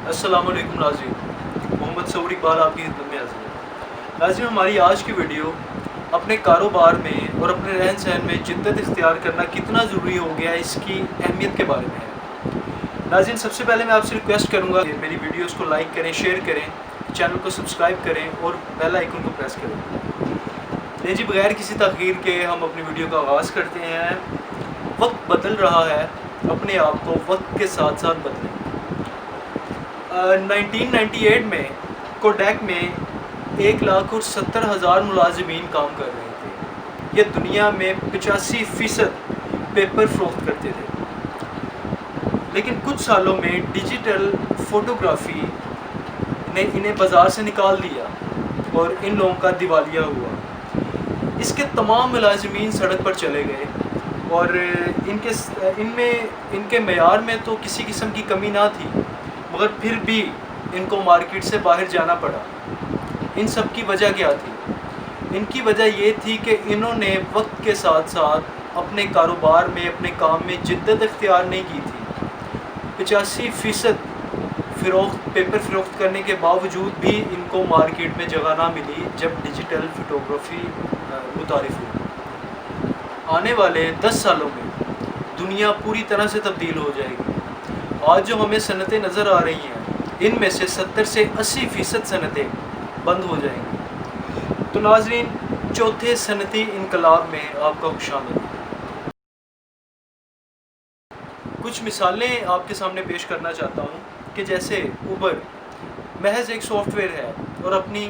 अस्सलाम वालेकुम नाज़रीन, मोहम्मद सऊर इकबाल आपकी खिदमत में हाज़िर है। नाज़रीन, हमारी आज की वीडियो अपने कारोबार में और अपने रहन सहन में जिद्दत इख्तियार करना कितना ज़रूरी हो गया है, इसकी अहमियत के बारे में है। नाज़रीन, सबसे पहले मैं आपसे रिक्वेस्ट करूँगा कि मेरी वीडियोज़ को लाइक करें, शेयर करें, चैनल को सब्सक्राइब करें और बेल आइकन को प्रेस करें। जी, बगैर किसी तख़ीर के हम अपनी वीडियो का आगाज़ करते हैं। वक्त बदल रहा है, अपने आप को वक्त के साथ साथ बदलें। 1998 में कोडैक में 1,70,000 मुलाजिमीन काम कर रहे थे। ये दुनिया में 85% पेपर फ़रोख्त करते थे। लेकिन कुछ सालों में डिजिटल फ़ोटोग्राफ़ी ने इन्हें बाज़ार से निकाल दिया और इन लोगों का दिवालिया हुआ। इसके तमाम मुलाजिमीन सड़क पर चले गए और इनके मेयार में तो किसी किस्म की कमी ना थी, मगर फिर भी इनको मार्केट से बाहर जाना पड़ा। इन सब की वजह क्या थी? इनकी वजह ये थी कि इन्होंने वक्त के साथ साथ अपने कारोबार में, अपने काम में जिद्दत इख्तियार नहीं की थी। 85% पेपर फ़रोख्त करने के बावजूद भी इनको मार्केट में जगह ना मिली जब डिजिटल फ़ोटोग्राफ़ी मुतारिफ़ हुई। आने वाले 10 सालों में दुनिया पूरी तरह से तब्दील हो जाएगी। आज जो हमें सनतें नज़र आ रही हैं, इनमें से 70 से 80% सनतें बंद हो जाएंगी। तो नाज़रीन, चौथे सनती इनकलाब में आपका खुशामद। कुछ मिसालें आपके सामने पेश करना चाहता हूँ कि जैसे उबर महज एक सॉफ्टवेयर है और अपनी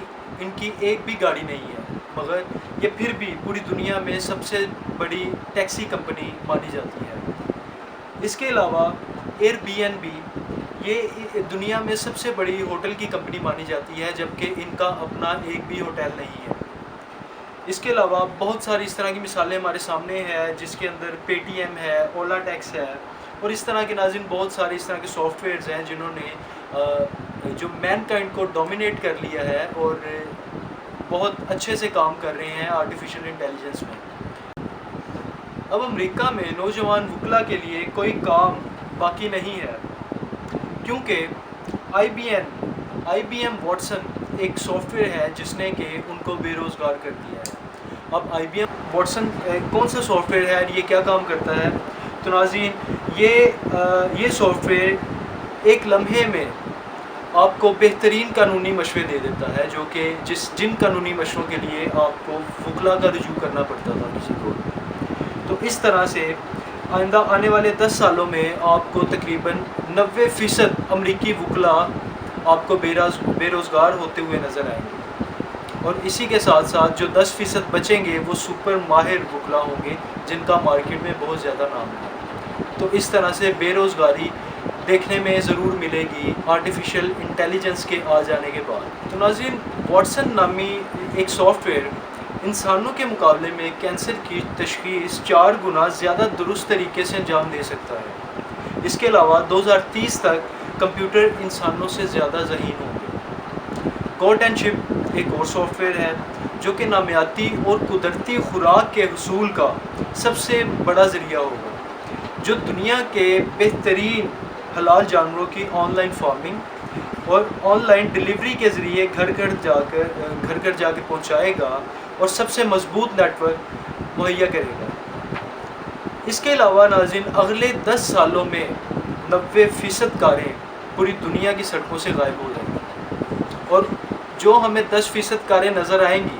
इनकी एक भी गाड़ी नहीं है, मगर ये फिर भी पूरी दुनिया में सबसे बड़ी टैक्सी कंपनी मानी जाती है। इसके अलावा एयरबीएनबी ये दुनिया में सबसे बड़ी होटल की कंपनी मानी जाती है, जबकि इनका अपना एक भी होटल नहीं है। इसके अलावा बहुत सारी इस तरह की मिसालें हमारे सामने हैं, जिसके अंदर पेटीएम है, ओला टैक्स है और इस तरह के नाज़रीन बहुत सारे इस तरह के सॉफ्टवेयर्स हैं जिन्होंने जो मैनकाइंड को डोमिनेट कर लिया है और बहुत अच्छे से काम कर रहे हैं आर्टिफिशियल इंटेलिजेंस में। अब अमेरिका में नौजवान वकला के लिए कोई काम बाकी नहीं है, क्योंकि IBM वाटसन एक सॉफ्टवेयर है जिसने कि उनको बेरोज़गार कर दिया है। अब IBM वाटसन कौन सा सॉफ्टवेयर है और ये क्या काम करता है? तो नाज़रीन, ये सॉफ्टवेयर एक लम्हे में आपको बेहतरीन कानूनी मशवरे दे देता है, जो कि जिन कानूनी मशवरों के लिए आपको वकला का रुजू करना पड़ता था किसी को। तो इस तरह से आइंदा आने वाले 10 सालों में आपको तकरीबन 90% अमरीकी वकला आपको बेरोज़गार होते हुए नज़र आएंगे और इसी के साथ साथ जो 10% बचेंगे वो सुपर माहिर वकला होंगे जिनका मार्केट में बहुत ज़्यादा नाम है। तो इस तरह से बेरोज़गारी देखने में ज़रूर मिलेगी आर्टिफिशियल इंटेलिजेंस के आ जाने के बाद। तो नाज़रीन, वाटसन नामी एक सॉफ्टवेयर इंसानों के मुकाबले में कैंसर की तशख़ीस 4 गुना ज़्यादा दुरुस्त तरीके से अंजाम दे सकता है। इसके अलावा 2030 तक कंप्यूटर इंसानों से ज़्यादा ज़हीन होंगे। कोट एंड चिप एक और सॉफ्टवेयर है जो कि नामियाती और कुदरती खुराक के हसूल का सबसे बड़ा ज़रिया होगा, जो दुनिया के बेहतरीन हलाल जानवरों की ऑनलाइन फार्मिंग और ऑनलाइन डिलीवरी के ज़रिए घर घर जाकर पहुँचाएगा और सबसे मजबूत नेटवर्क मुहैया करेगा। इसके अलावा नाज़रीन, अगले 10 सालों में 90% कारें पूरी दुनिया की सड़कों से गायब हो जाएंगी और जो हमें 10% कारें नज़र आएंगी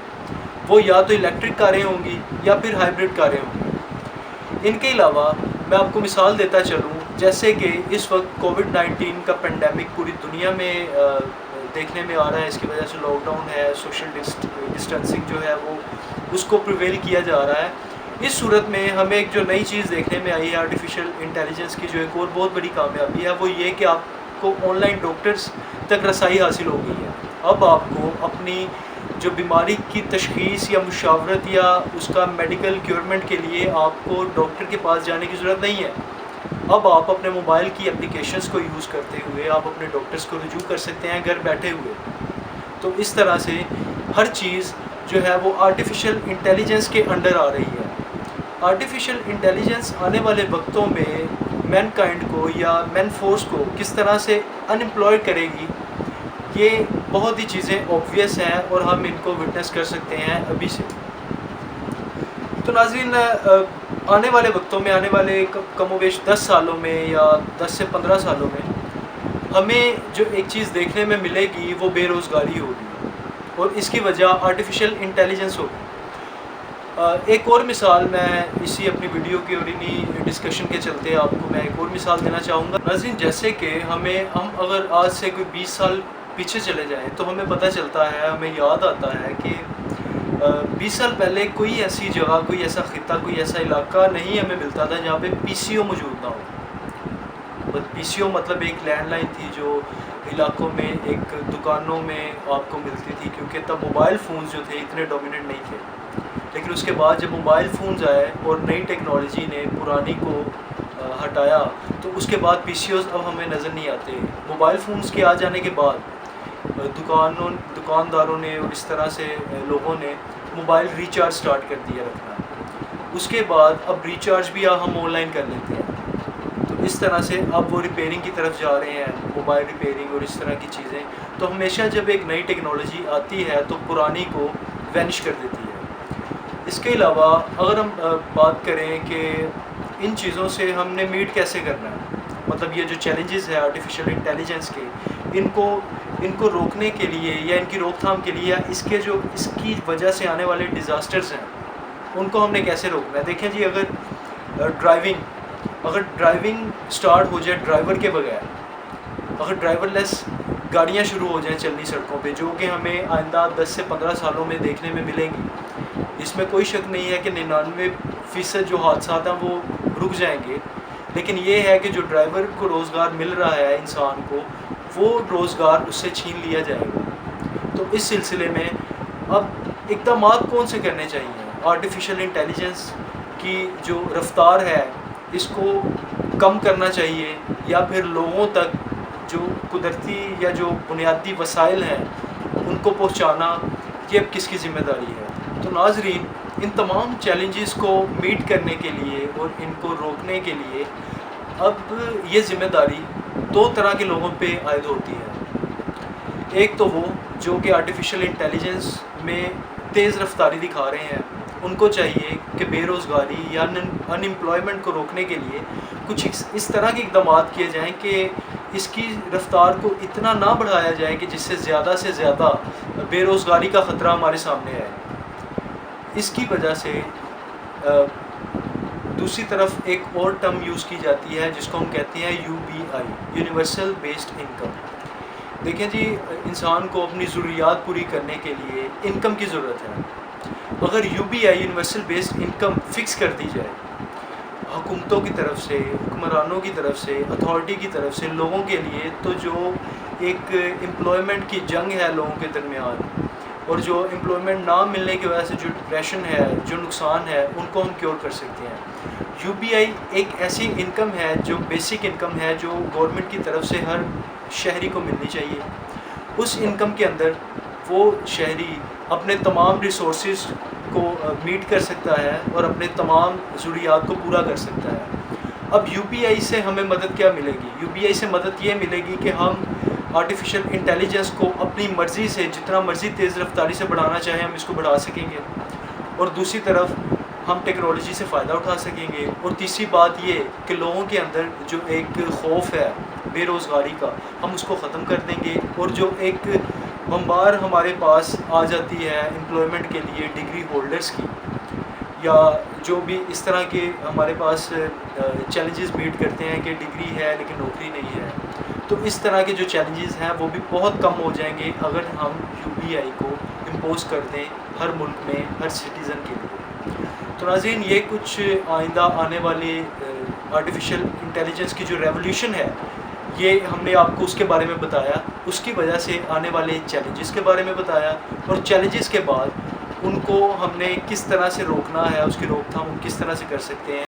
वो या तो इलेक्ट्रिक कारें होंगी या फिर हाइब्रिड कारें होंगी। इनके अलावा मैं आपको मिसाल देता चलूँ, जैसे कि इस वक्त कोविड-19 का पेंडेमिक पूरी दुनिया में देखने में आ रहा है। इसकी वजह से लॉकडाउन है, सोशल डिस्टेंसिंग जो है वो उसको प्रिवेल किया जा रहा है। इस सूरत में हमें एक जो नई चीज़ देखने में आई है आर्टिफिशियल इंटेलिजेंस की, जो एक और बहुत बड़ी कामयाबी है, वो ये कि आपको ऑनलाइन डॉक्टर्स तक रसाई हासिल हो गई है। अब आपको अपनी जो बीमारी की तशख़ीस या मुशावरत या उसका मेडिकल क्योरमेंट के लिए आपको डॉक्टर के पास जाने की ज़रूरत नहीं है। अब आप अपने मोबाइल की एप्लीकेशंस को यूज़ करते हुए आप अपने डॉक्टर्स को रुजू कर सकते हैं घर बैठे हुए। तो इस तरह से हर चीज़ जो है वो आर्टिफिशियल इंटेलिजेंस के अंडर आ रही है। आर्टिफिशियल इंटेलिजेंस आने वाले वक्तों में مین کائنڈ کو یا مین فورس کو کس طرح سے انمپلائڈ کرے گی، یہ بہت ہی چیزیں اوبویس ہیں اور ہم ان کو وٹنس کر سکتے ہیں ابھی سے۔ تو ناظرین، آنے والے وقتوں میں، آنے والے کم و بیش 10 سالوں میں یا 10 سے 15 سالوں میں ہمیں جو ایک چیز دیکھنے میں ملے گی وہ بے روزگاری ہوگی، اور اس کی وجہ آرٹیفیشل انٹیلیجنس ہوگی۔ ایک اور مثال میں اسی اپنی ویڈیو کی اور انہی ڈسکشن کے چلتے آپ کو میں ایک اور مثال دینا چاہوں گا ناظرین۔ جیسے کہ ہم اگر آج سے کوئی 20 سال پیچھے چلے جائیں تو ہمیں پتہ چلتا ہے، ہمیں یاد آتا ہے کہ 20 سال پہلے کوئی ایسی جگہ، کوئی ایسا خطہ، کوئی ایسا علاقہ نہیں ہمیں ملتا تھا جہاں پہ پی سی او موجود نہ ہو۔ پی سی او مطلب ایک لینڈ لائن تھی جو علاقوں میں، ایک دکانوں میں آپ کو ملتی تھی، کیونکہ تب موبائل فونز جو تھے اتنے ڈومیننٹ نہیں تھے۔ لیکن اس کے بعد جب موبائل فونز آئے اور نئی ٹیکنالوجی نے پرانی کو ہٹایا، تو اس کے بعد پی سی اوز اب ہمیں نظر نہیں آتے۔ موبائل فونز کے آ جانے کے بعد دکانداروں نے اور اس طرح سے لوگوں نے موبائل ریچارج سٹارٹ کر دیا رکھنا۔ اس کے بعد اب ریچارج بھی ہم آن لائن کر لیتے ہیں، تو اس طرح سے اب وہ ریپیئرنگ کی طرف جا رہے ہیں، موبائل ریپیئرنگ اور اس طرح کی چیزیں۔ تو ہمیشہ جب ایک نئی ٹیکنالوجی آتی ہے تو پرانی کو وینش کر دیتی ہے۔ اس کے علاوہ اگر ہم بات کریں کہ ان چیزوں سے ہم نے میٹ کیسے کرنا ہے، مطلب یہ جو چیلنجز ہے آرٹیفیشل انٹیلیجنس کے، ان کو روکنے کے لیے یا ان کی روک تھام کے لیے، یا اس کی وجہ سے آنے والے ڈیزاسٹرز ہیں ان کو ہم نے کیسے روکنا ہے۔ دیکھیں جی، اگر ڈرائیونگ سٹارٹ ہو جائے ڈرائیور کے بغیر، اگر ڈرائیور لیس گاڑیاں شروع ہو جائیں چلنی سڑکوں پہ، جو کہ ہمیں آئندہ 10 سے 15 سالوں میں دیکھنے میں ملیں گی، اس میں کوئی شک نہیں ہے کہ 99% جو حادثات ہیں وہ رک جائیں گے۔ لیکن یہ ہے کہ جو ڈرائیور کو روزگار مل رہا ہے انسان کو، وہ روزگار اس سے چھین لیا جائے گا۔ تو اس سلسلے میں اب اقدامات کون سے کرنے چاہیے؟ آرٹیفیشل انٹیلیجنس کی جو رفتار ہے اس کو کم کرنا چاہیے، یا پھر لوگوں تک جو قدرتی یا جو بنیادی وسائل ہیں ان کو پہنچانا، یہ اب کس کی ذمہ داری ہے؟ تو ناظرین، ان تمام چیلنجز کو میٹ کرنے کے لیے اور ان کو روکنے کے لیے اب یہ ذمہ داری 2 طرح کے لوگوں پہ عائد ہوتی ہے۔ ایک تو وہ جو کہ آرٹیفیشل انٹیلیجنس میں تیز رفتاری دکھا رہے ہیں، ان کو چاہیے کہ بے روزگاری یا ان امپلائمنٹ کو روکنے کے لیے کچھ اس طرح کے اقدامات کیے جائیں کہ اس کی رفتار کو اتنا نہ بڑھایا جائے کہ جس سے زیادہ بے روزگاری کا خطرہ ہمارے سامنے آئے۔ اس کی وجہ سے دوسری طرف ایک اور ٹرم یوز کی جاتی ہے جس کو ہم کہتے ہیں UBI، یونیورسل بیسڈ انکم۔ دیکھیں جی، انسان کو اپنی ضروریات پوری کرنے کے لیے انکم کی ضرورت ہے۔ اگر UBI، universal based income fix کر دی جائے حکومتوں کی طرف سے، حکمرانوں کی طرف سے، اتھارٹی کی طرف سے لوگوں کے لیے، تو جو ایک امپلائمنٹ کی جنگ ہے لوگوں کے درمیان، اور جو امپلائمنٹ نہ ملنے کی وجہ سے جو ڈپریشن ہے، جو نقصان ہے، ان کو ہم کیور کر سکتے ہیں۔ UBI ایک ایسی انکم ہے جو بیسک انکم ہے، جو گورنمنٹ کی طرف سے ہر شہری کو ملنی چاہیے۔ اس انکم کے اندر وہ شہری اپنے تمام ریسورسز کو میٹ کر سکتا ہے اور اپنے تمام ضروریات کو پورا کر سکتا ہے۔ اب UBI سے ہمیں مدد کیا ملے گی؟ UBI سے مدد یہ ملے گی کہ ہم آرٹیفیشل انٹیلیجنس کو اپنی مرضی سے جتنا مرضی تیز رفتاری سے بڑھانا چاہیں ہم اس کو بڑھا سکیں گے، اور دوسری طرف ہم ٹیکنالوجی سے فائدہ اٹھا سکیں گے۔ اور تیسری بات یہ کہ لوگوں کے اندر جو ایک خوف ہے بے روزگاری کا، ہم اس کو ختم کر دیں گے، اور جو ایک بمبار ہمارے پاس آ جاتی ہے امپلائمنٹ کے لیے ڈگری ہولڈرز کی، یا جو بھی اس طرح کے ہمارے پاس چیلنجز میٹ کرتے ہیں کہ ڈگری ہے لیکن نوکری نہیں ہے، تو اس طرح کے جو چیلنجز ہیں وہ بھی بہت کم ہو جائیں گے اگر ہم UBI کو امپوز کر دیں ہر ملک میں، ہر سٹیزن کے لیے۔ تو ناظرین، یہ کچھ آئندہ آنے والے آرٹیفیشل انٹیلیجنس کی جو ریولیوشن ہے، یہ ہم نے آپ کو اس کے بارے میں بتایا، اس کی وجہ سے آنے والے چیلنجز کے بارے میں بتایا، اور چیلنجز کے بعد ان کو ہم نے کس طرح سے روکنا ہے، اس کی روک تھام ہم کس طرح سے کر سکتے ہیں۔